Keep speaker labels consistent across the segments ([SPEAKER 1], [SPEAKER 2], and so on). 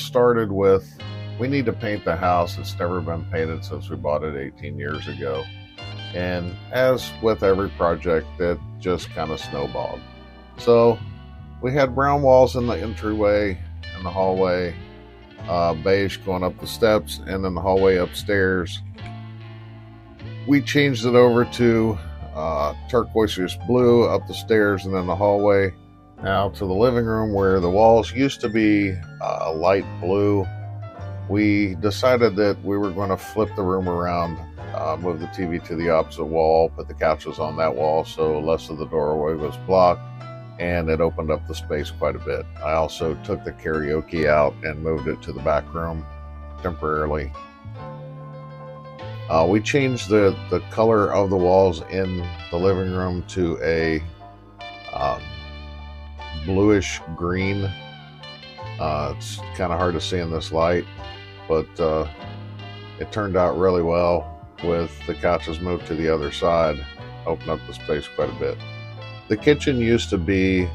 [SPEAKER 1] started with, we need to paint the house. It's never been painted since we bought it 18 years ago. And as with every project, it just kind of snowballed. So we had brown walls in the entryway and the hallway, beige going up the steps, and then the hallway upstairs. We changed it over to turquoise blue up the stairs, and then the hallway now to the living room where the walls used to be light blue. We decided that we were going to flip the room around, move the TV to the opposite wall, put the couches on that wall so less of the doorway was blocked, and it opened up the space quite a bit. I also took the karaoke out and moved it to the back room temporarily. We changed the color of the walls in the living room to a bluish green. It's kind of hard to see in this light, but it turned out really well with the couches moved to the other side, opened up the space quite a bit. The kitchen used to be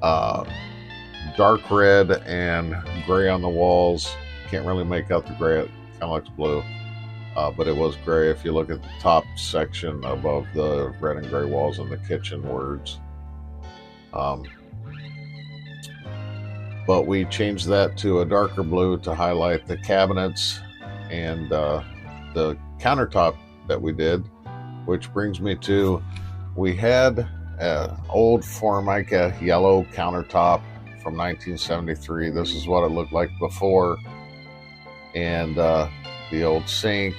[SPEAKER 1] dark red and gray on the walls. Can't really make out the gray, it kind of looks blue, but it was gray if you look at the top section above the red and gray walls in the kitchen words. But we changed that to a darker blue to highlight the cabinets and the countertop that we did, which brings me to, we had an old Formica yellow countertop from 1973. This is what it looked like before. And the old sink,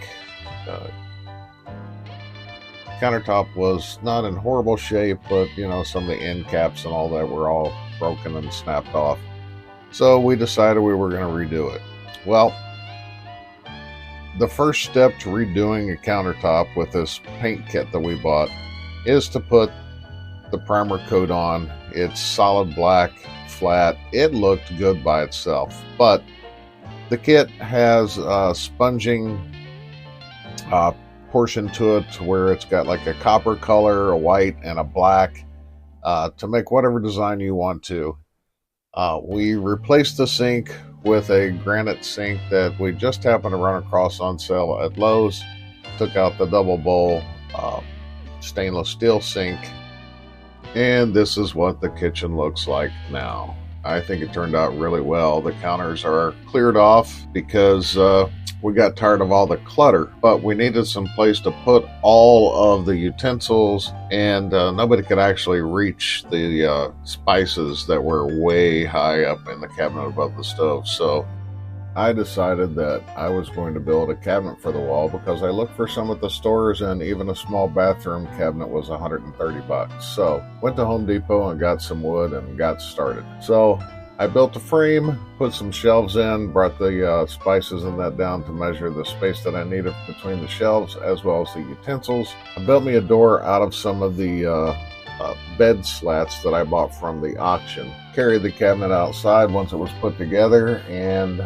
[SPEAKER 1] countertop was not in horrible shape, but you know, some of the end caps and all that were all broken and snapped off. So we decided we were going to redo it. Well, the first step to redoing a countertop with this paint kit that we bought is to put the primer coat on. It's solid black, flat. It looked good by itself, but the kit has a sponging portion to it where it's got like a copper color, a white, and a black to make whatever design you want to. We replaced the sink with a granite sink that we just happened to run across on sale at Lowe's. Took out the double bowl stainless steel sink, and this is what the kitchen looks like now. I think it turned out really well. The counters are cleared off because we got tired of all the clutter, but we needed some place to put all of the utensils, and nobody could actually reach the spices that were way high up in the cabinet above the stove. So I decided that I was going to build a cabinet for the wall because I looked for some at the stores, and even a small bathroom cabinet was $130. So went to Home Depot and got some wood and got started. So I built a frame, put some shelves in, brought the spices and that down to measure the space that I needed between the shelves as well as the utensils. I built me a door out of some of the bed slats that I bought from the auction. Carried the cabinet outside once it was put together and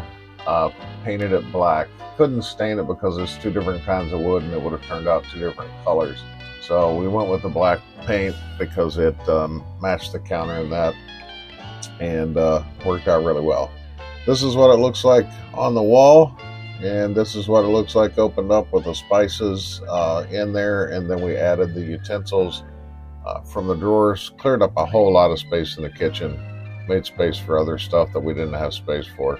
[SPEAKER 1] painted it black. Couldn't stain it because there's two different kinds of wood and it would have turned out two different colors. So we went with the black paint because it matched the counter and that, and worked out really well. This is what it looks like on the wall, and this is what it looks like opened up with the spices in there, and then we added the utensils from the drawers, cleared up a whole lot of space in the kitchen, made space for other stuff that we didn't have space for.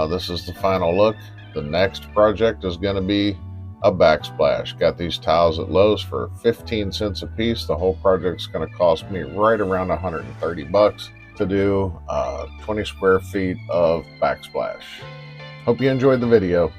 [SPEAKER 1] This is the final look. The next project is going to be a backsplash. Got these tiles at Lowe's for 15 cents a piece. The whole project's going to cost me right around $130 to do 20 square feet of backsplash. Hope you enjoyed the video.